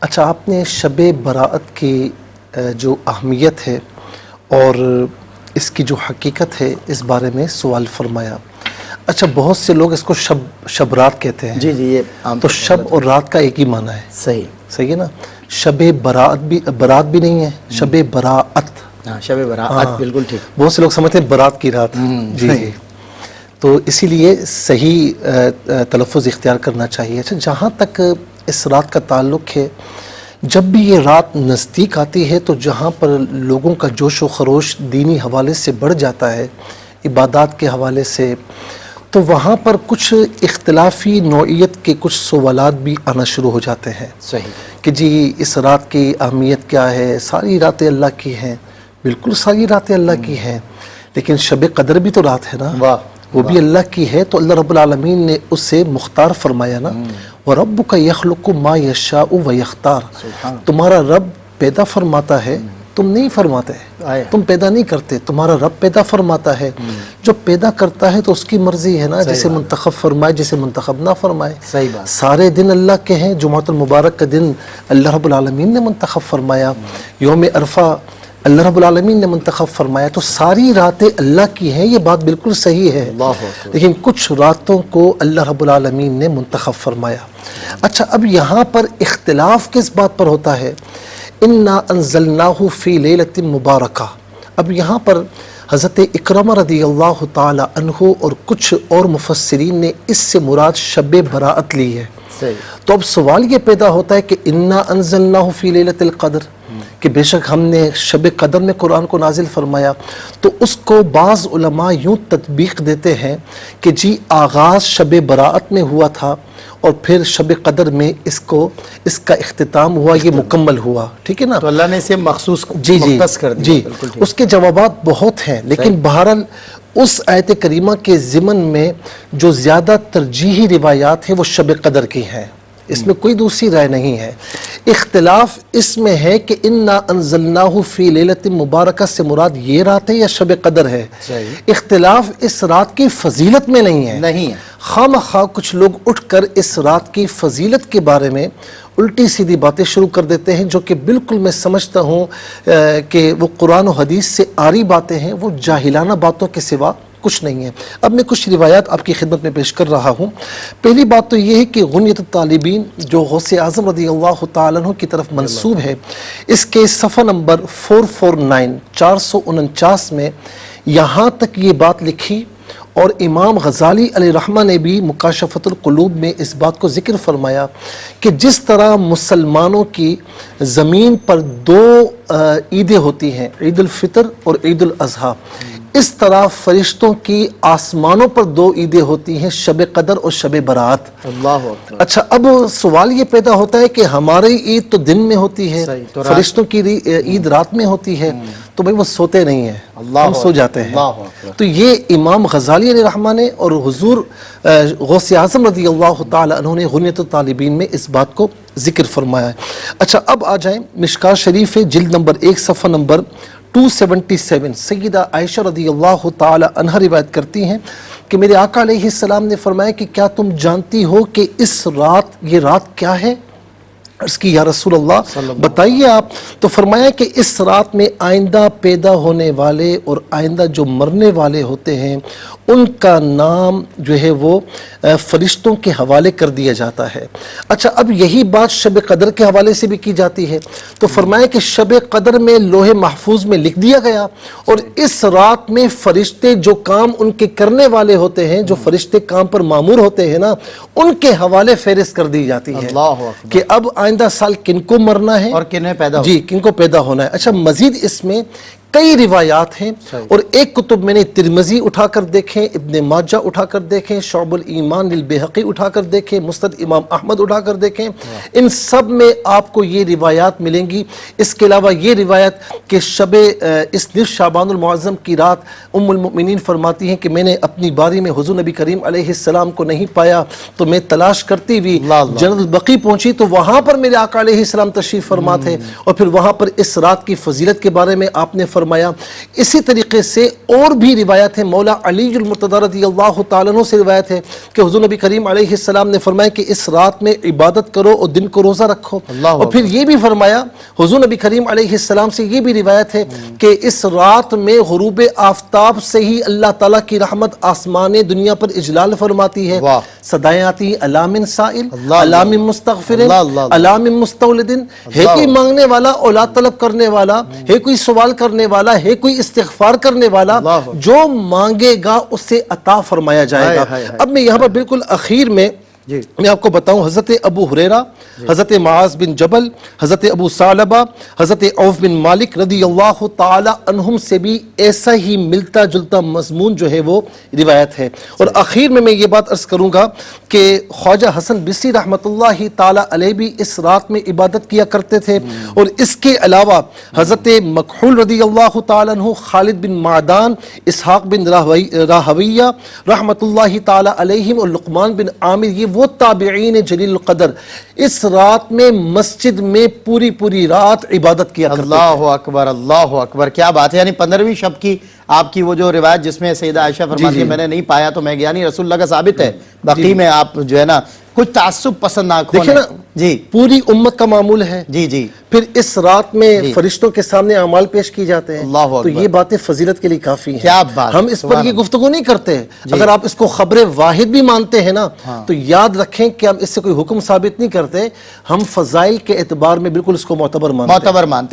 اچھا، آپ نے شب براءت کی جو اہمیت ہے اور اس کی جو حقیقت ہے اس بارے میں سوال فرمایا. اچھا، بہت سے لوگ اس کو شب رات کہتے ہیں. جی یہ عام تو شب اور رات کا ایک ہی معنی ہے. صحیح ہے نا. شب برات بھی نہیں ہے، شب براءت. ہاں، شب براءت بالکل ٹھیک. بہت سے لوگ سمجھتے ہیں برات کی رات. جی تو اسی لیے صحیح تلفظ اختیار کرنا چاہیے. اچھا، جہاں تک اس رات کا تعلق ہے، جب بھی یہ رات نزدیک آتی ہے تو جہاں پر لوگوں کا جوش و خروش دینی حوالے سے بڑھ جاتا ہے، عبادات کے حوالے سے، تو وہاں پر کچھ اختلافی نوعیت کے کچھ سوالات بھی آنا شروع ہو جاتے ہیں. صحیح. کہ جی اس رات کی اہمیت کیا ہے؟ ساری راتیں اللہ کی ہیں. بالکل ساری راتیں اللہ کی ہیں، لیکن شب قدر بھی تو رات ہے نا. وہ بھی اللہ کی ہے. تو اللہ رب العالمین نے اسے مختار فرمایا نا. وَرَبُّكَ يَخْلُقُ مَا يَشَاءُ وَيَخْتَارُ. تمہارا رب پیدا فرماتا ہے، تم نہیں فرماتے. تم پیدا نہیں کرتے، تمہارا رب پیدا فرماتا ہے. جو پیدا کرتا ہے تو اس کی مرضی ہے نا، جسے منتخب فرمائے جسے منتخب نہ فرمائے. صحیح بات. سارے دن اللہ کے ہیں. جمعۃ المبارک کا دن اللہ رب العالمین نے منتخب فرمایا. یوم عرفہ اللہ رب العالمین نے منتخب فرمایا. تو ساری راتیں اللہ کی ہیں، یہ بات بالکل صحیح ہے. لیکن کچھ راتوں کو اللہ رب العالمین نے منتخب فرمایا. اچھا، اب یہاں پر اختلاف کس بات پر ہوتا ہے؟ اِنَّا أَنزَلْنَاهُ فِي لَيْلَةٍ مُبَارَكَةٍ. اب یہاں پر حضرت اکرمہ رضی اللہ تعالی عنہ اور کچھ اور مفسرین نے اس سے مراد شب براءت لی ہے. تو اب سوال یہ پیدا ہوتا ہے کہ اِنَّا أَنزَلْنَاهُ فِي لَيْلَةِ الْقَدْرِ، کہ بے شک ہم نے شب قدر میں قرآن کو نازل فرمایا. تو اس کو بعض علماء یوں تطبیق دیتے ہیں کہ جی آغاز شب براءت میں ہوا تھا اور پھر شب قدر میں اس کا اختتام ہوا، یہ مکمل ہوا. ٹھیک ہے نا. تو اللہ نے اسے مخصوص مختص کر دیا. جی اس کے جوابات بہت ہیں، لیکن بہرحال اس آیت کریمہ کے ضمن میں جو زیادہ ترجیحی روایات ہیں وہ شب قدر کی ہیں. اس میں کوئی دوسری رائے نہیں ہے. اختلاف اس میں ہے کہ اِنَّا أَنزَلْنَاهُ فِي لَيْلَةٍ مُبَارَكَةٍ سے مراد یہ رات ہے یا شب قدر ہے. اختلاف اس رات کی فضیلت میں نہیں ہے. خواہ کچھ لوگ اٹھ کر اس رات کی فضیلت کے بارے میں الٹی سیدھی باتیں شروع کر دیتے ہیں، جو کہ بالکل میں سمجھتا ہوں کہ وہ قرآن و حدیث سے آری باتیں ہیں، وہ جاہلانہ باتوں کے سوا کچھ نہیں ہے. اب میں کچھ روایات آپ کی خدمت میں پیش کر رہا ہوں. پہلی بات تو یہ ہے کہ غنیۃ الطالبین جو غوث اعظم رضی اللہ تعالیٰ عنہ کی طرف منسوب ہے، اس کے صفحہ نمبر 449 449 میں یہاں تک یہ بات لکھی، اور امام غزالی علیہ رحمہ نے بھی مکاشفۃ القلوب میں اس بات کو ذکر فرمایا کہ جس طرح مسلمانوں کی زمین پر دو عیدیں ہوتی ہیں، عید الفطر اور عید الاضحیٰ، اس طرح فرشتوں کی آسمانوں پر دو عیدیں ہوتی ہیں، شب قدر اور شب براءت. اللہ اکبر. اچھا، اب سوال یہ پیدا ہوتا ہے کہ ہماری عید تو دن میں ہوتی ہے، فرشتوں کی عید رات میں ہوتی ہے، تو بھائی وہ سوتے نہیں ہیں، ہم سو جاتے ہیں. تو یہ امام غزالی علیہ رحمہ نے اور حضور غوث اعظم رضی اللہ تعالی عنہ نے غنیۃ الطالبین میں اس بات کو ذکر فرمایا ہے. اچھا، اب آ جائیں مشکوٰۃ شریف جلد نمبر 1 صفحہ نمبر 277. سیدہ عائشہ رضی اللہ تعالی عنہ روایت کرتی ہیں کہ میرے آقا علیہ السلام نے فرمایا کہ کیا تم جانتی ہو کہ یہ رات کیا ہے؟ عرض کی یا رسول اللہ بتائیے آپ. تو فرمایا کہ اس رات میں آئندہ پیدا ہونے والے اور آئندہ جو مرنے والے ہوتے ہیں ان کا نام جو ہے وہ فرشتوں کے حوالے کر دیا جاتا ہے. اچھا، اب یہی بات شب قدر کے حوالے سے بھی کی جاتی ہے. تو فرمایا کہ شب قدر میں لوح محفوظ میں لکھ دیا گیا، اور اس رات میں فرشتے جو کام ان کے کرنے والے ہوتے ہیں، جو فرشتے کام پر مامور ہوتے ہیں نا، ان کے حوالے فہرست کر دی جاتی ہے کہ اب آئندہ سال کن کو مرنا ہے اور کن کو پیدا ہونا ہے. اچھا، مزید اس میں کئی روایات ہیں، اور ایک کتب میں نے ترمذی اٹھا کر دیکھیں، ابن ماجہ اٹھا کر دیکھیں، شعب الایمان للبیہقی اٹھا کر دیکھیں، مسند امام احمد اٹھا کر دیکھیں، ان سب میں آپ کو یہ روایات ملیں گی. اس کے علاوہ یہ روایت کہ اس نصف شعبان المعظم کی رات ام المؤمنین فرماتی ہیں کہ میں نے اپنی باری میں حضور نبی کریم علیہ السلام کو نہیں پایا، تو میں تلاش کرتی ہوئی جنت البقیع پہنچی، تو وہاں پر میرے آقا علیہ السلام تشریف فرما تھے، اور پھر وہاں پر اس رات کی فضیلت کے بارے میں آپ نے فرمایا فرمایا. اسی طریقے سے اور بھی روایت ہے, مولا علی المرتضی رضی اللہ تعالیٰ عنہ سے روایت ہے کہ حضور نبی کریم علیہ السلام نے فرمایا کہ اس رات میں عبادت کرو اور دن کو روزہ رکھو. اور پھر یہ بھی فرمایا حضور نبی کریم علیہ السلام سے یہ بھی روایت ہے کہ اس رات میں غروب آفتاب سے ہی اللہ تعالیٰ کی رحمت آسمان دنیا پر اجلال فرماتی ہے. صدائیں آتی ہیں الا من سائل, الا من مستغفر, الا من مستولد. ہے کوئی مانگنے والا, اولاد طلب کرنے والا, ہے کوئی سوال کرنے والا, ہے کوئی استغفار کرنے والا, جو مانگے گا اسے عطا فرمایا جائے گا. اب میں یہاں پر بالکل اخیر میں میں آپ کو بتاؤں, حضرت ابو ہریرہ, حضرت معاذ بن جبل, حضرت ابو ثعلبہ, حضرت عوف بن مالک رضی اللہ تعالی عنہم سے بھی ایسا ہی ملتا جلتا مضمون جو ہے وہ روایت ہے. اور اخیر میں یہ بات عرض کروں گا کہ خواجہ حسن بصری رحمۃ اللہ تعالی علیہ بھی اس رات میں عبادت کیا کرتے تھے. اور اس کے علاوہ حضرت مکحول رضی اللہ تعالی عنہ, خالد بن معدان, اسحاق بن راہویہ رحمۃ اللہ تعالی علیہم, اور لقمان بن عامر, یہ وہ تابعین جلیل القدر اس رات میں مسجد میں پوری رات عبادت کیا کرتے تھے. اللہ اکبر, اللہ اکبر, کیا بات ہے. یعنی 15ویں شب کی آپ کی وہ جو روایت جس میں سیدہ عائشہ فرماتی ہے میں نے نہیں پایا تو میں گیا نہیں, رسول اللہ کا ثابت ہے. باقی میں آپ جو ہے نا کچھ تعصب پسند آنکھوں دیکھیں نا, جی پوری امت کا معمول ہے. جی جی پھر اس رات میں فرشتوں کے سامنے اعمال پیش کی جاتے ہیں. اللہ تو اکبر, یہ باتیں فضیلت کے لیے کافی ہیں. کیا بات, ہم اس پر یہ گفتگو نہیں کرتے. اگر آپ اس کو خبر واحد بھی مانتے ہیں نا تو یاد رکھیں کہ ہم اس سے کوئی حکم ثابت نہیں کرتے, ہم فضائل کے اعتبار میں بالکل اس کو معتبر مانتے ہیں.